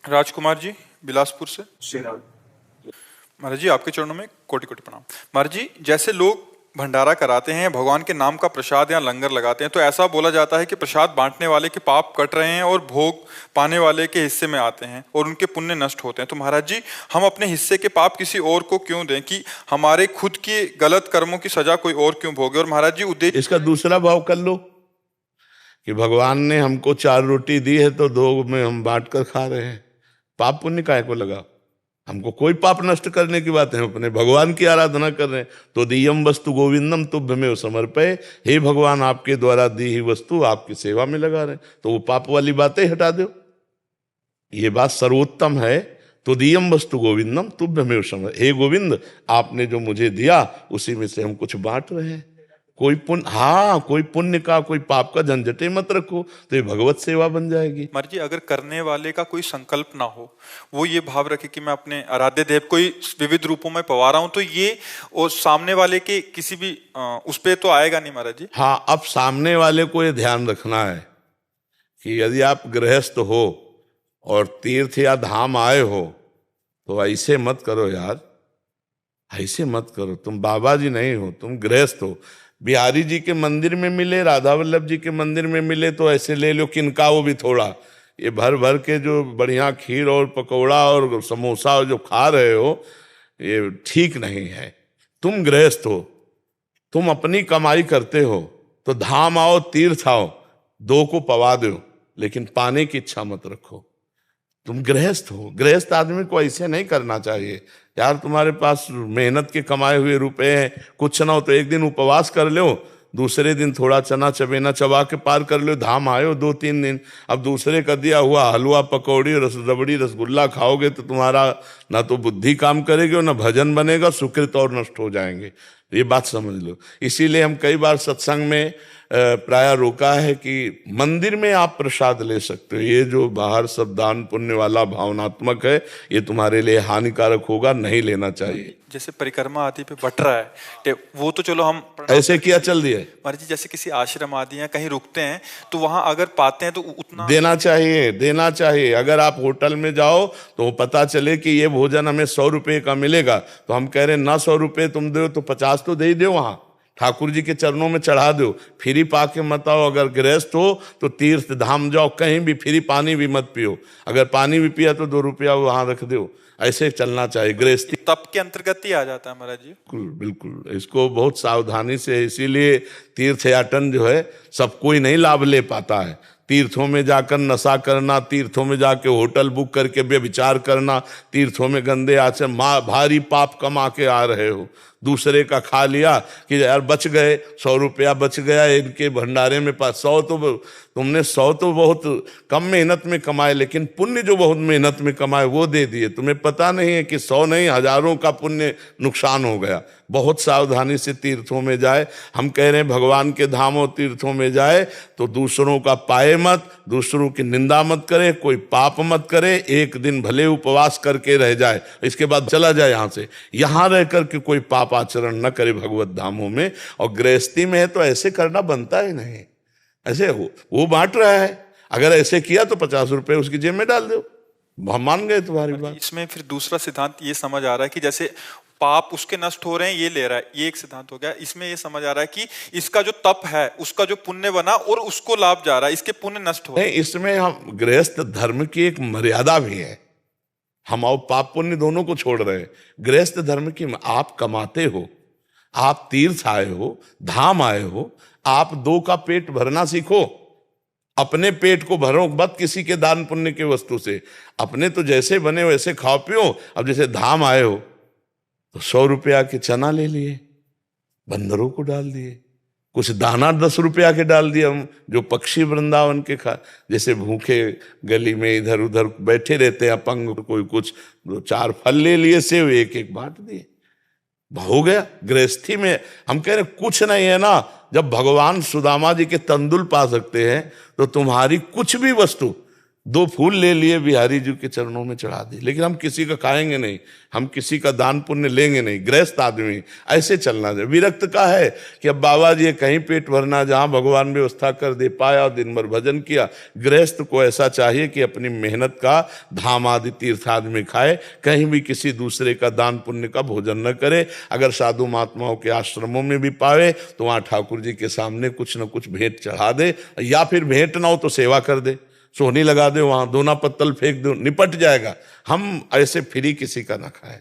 राजकुमार जी, बिलासपुर से। श्री राम। महाराज जी, आपके चरणों में कोटि कोटि प्रणाम। महाराज जी, जैसे लोग भंडारा कराते हैं, भगवान के नाम का प्रसाद या लंगर लगाते हैं, तो ऐसा बोला जाता है कि प्रसाद बांटने वाले के पाप कट रहे हैं और भोग पाने वाले के हिस्से में आते हैं और उनके पुण्य नष्ट होते हैं। तो महाराज जी, हम अपने हिस्से के पाप किसी और को क्यों दें कि हमारे खुद के गलत कर्मों की सजा कोई और क्यों भोगे? और महाराज जी, उद्देश्य इसका दूसरा भाव कर लो कि भगवान ने हमको 4 रोटी दी है तो 2 में हम बांट कर खा रहे हैं। पाप पुण्य काहे को लगा? हमको कोई पाप नष्ट करने की बात है, अपने भगवान की आराधना कर रहे हैं। तो दियम वस्तु गोविंदम तुभ्यमेव समर्पये, हे भगवान आपके द्वारा दी ही वस्तु आपकी सेवा में लगा रहे हैं, तो वो पाप वाली बातें हटा दो। ये बात सर्वोत्तम है। तो दियम वस्तु गोविंदम तुभ्यमेव समर्पये, हे गोविंद आपने जो मुझे दिया उसी में से हम कुछ बांट रहे हैं। कोई पुण्य का कोई पाप का झंझटे मत रखो, तो ये भगवत सेवा बन जाएगी। महाराज जी, अगर करने वाले का कोई संकल्प ना हो, वो ये भाव रखे कि मैं अपने आराध्य देव को ही विविध रूपों में पवा रहा हूं, तो ये और सामने वाले के किसी भी उस पे तो आएगा नहीं महाराज जी। हाँ, अब सामने वाले को ये ध्यान रखना है कि यदि आप गृहस्थ हो और तीर्थ या धाम आए हो तो ऐसे मत करो यार, ऐसे मत करो। तुम बाबा जी नहीं हो, तुम गृहस्थ हो। बिहारी जी के मंदिर में मिले, राधा वल्लभ जी के मंदिर में मिले तो ऐसे ले लो किनका, वो भी थोड़ा। ये भर भर के जो बढ़िया खीर और पकौड़ा और समोसा जो खा रहे हो, ये ठीक नहीं है। तुम गृहस्थ हो, तुम अपनी कमाई करते हो, तो धाम आओ तीर्थ आओ, 2 को पवा दो, लेकिन पाने की इच्छा मत रखो। तुम गृहस्थ हो, गृहस्थ आदमी को ऐसे नहीं करना चाहिए यार। तुम्हारे पास मेहनत के कमाए हुए रुपए हैं, कुछ ना हो तो एक दिन उपवास कर लो, दूसरे दिन थोड़ा चना चबेना चबा के पार कर लो। धाम आयो 2-3 दिन, अब दूसरे का दिया हुआ हलवा पकौड़ी रबड़ी रसगुल्ला खाओगे तो तुम्हारा ना तो बुद्धि काम करेगी और ना भजन बनेगा, सुकृत और नष्ट हो जाएंगे। ये बात समझ लो। इसीलिए हम कई बार सत्संग में प्राय रोका है कि मंदिर में आप प्रसाद ले सकते हो, ये जो बाहर सब दान पुण्य वाला भावनात्मक है, ये तुम्हारे लिए हानिकारक होगा, नहीं लेना चाहिए। जैसे परिक्रमा आदि पे बट रहा है, वो तो चलो हम ऐसे किया चल दिया महाराज जी। जैसे किसी आश्रम आदि या कहीं रुकते हैं तो वहां अगर पाते हैं तो उतना देना चाहिए, देना चाहिए। अगर आप होटल में जाओ तो पता चले कि ये भोजन हमें 100 रुपये का मिलेगा, तो हम कह रहे हैं ना 100 रुपये तुम दो तो 50 तो दे ही दो, वहां ठाकुर जी के चरणों में चढ़ा दो। फ्री पाके मत आओ। अगर गृहस्थ हो तो तीर्थ धाम जाओ, कहीं भी फ्री पानी भी मत पियो। अगर पानी भी पिया तो 2 रुपया वहां रख दो। ऐसे चलना चाहिए। गृहस्थी तप के अंतर्गत ही आ जाता है महाराज जी। बिल्कुल बिल्कुल, इसको बहुत सावधानी से, इसीलिए तीर्थयाटन जो है सब कोई नहीं लाभ ले पाता है। तीर्थों में जाकर नशा करना, तीर्थों में जाके होटल बुक करके व्यभिचार करना, तीर्थों में गंदे आचरण, भारी पाप कमा के आ रहे हो। दूसरे का खा लिया कि यार बच गए, 100 रुपया बच गया इनके भंडारे में। 100 तो तुमने 100 तो बहुत कम मेहनत में कमाए, लेकिन पुण्य जो बहुत मेहनत में कमाए वो दे दिए। तुम्हें पता नहीं है कि 100 नहीं हजारों का पुण्य नुकसान हो गया। बहुत सावधानी से तीर्थों में जाए। हम कह रहे हैं भगवान के धामों तीर्थों में जाए तो दूसरों का पाए मत, दूसरों की निंदा मत करे, कोई पाप मत करे। एक दिन भले उपवास करके रह जाए, इसके बाद चला जाए यहाँ से। यहाँ रह करके कोई पाप आचरण न करे भगवत धामों में। और गृहस्थी में है तो ऐसे करना बनता ही नहीं। ऐसे वो बांट रहा है, अगर ऐसे किया तो 50 रुपए उसकी जेब में डाल दो, हम मान गए तुम्हारी बात। इसमें फिर दूसरा सिद्धांत ये समझ आ रहा है कि जैसे पाप उसके नष्ट हो रहे हैं, ये ले रहा है, ये एक सिद्धांत हो गया। इसमें ये समझ आ रहा है कि इसका जो तप है, उसका जो पुण्य बना और उसको लाभ जा रहा है, इसके पुण्य नष्ट हो रहे हैं। इसमें हम गृहस्थ धर्म की एक मर्यादा भी है। हम और पाप पुण्य दोनों को छोड़ रहे हैं। गृहस्थ धर्म की, आप कमाते हो, आप तीर्थ आए हो, धाम आए हो, आप 2 का पेट भरना सीखो। अपने पेट को भरो मत किसी के दान पुण्य के वस्तु से। अपने तो जैसे बने वैसे खाओ पियो। अब जैसे धाम आए हो तो 100 रुपया के चना ले लिए, बंदरों को डाल दिए, कुछ दाना 10 रुपया के डाल दिए। हम जो पक्षी वृंदावन के खा, जैसे भूखे गली में इधर उधर बैठे रहते हैं अपंग, कोई कुछ 2-4 फल ले लिए, सेव 1-1 बांट दिए, हो गया। गृहस्थी में हम कह रहे कुछ नहीं है ना। जब भगवान सुदामा जी के तंदुल पा सकते हैं तो तुम्हारी कुछ भी वस्तु 2 फूल ले लिए बिहारी जी के चरणों में चढ़ा दिए, लेकिन हम किसी का खाएंगे नहीं, हम किसी का दान पुण्य लेंगे नहीं। गृहस्थ आदमी ऐसे चलना चाहिए। विरक्त का है कि अब बाबा जी कहीं पेट भरना, जहां भगवान व्यवस्था कर दे पाया और दिन भर भजन किया। गृहस्थ को ऐसा चाहिए कि अपनी मेहनत का धाम आदि तीर्थ आदि खाए, कहीं भी किसी दूसरे का दान पुण्य का भोजन न करे। अगर साधु महात्माओं के आश्रमों में भी पावे तो वहां ठाकुर जी के सामने कुछ न कुछ भेंट चढ़ा दे, या फिर भेंट ना हो तो सेवा कर दे, सोहनी लगा दे, वहां दोना पत्तल फेंक दो, निपट जाएगा। हम ऐसे फ्री किसी का ना खाए।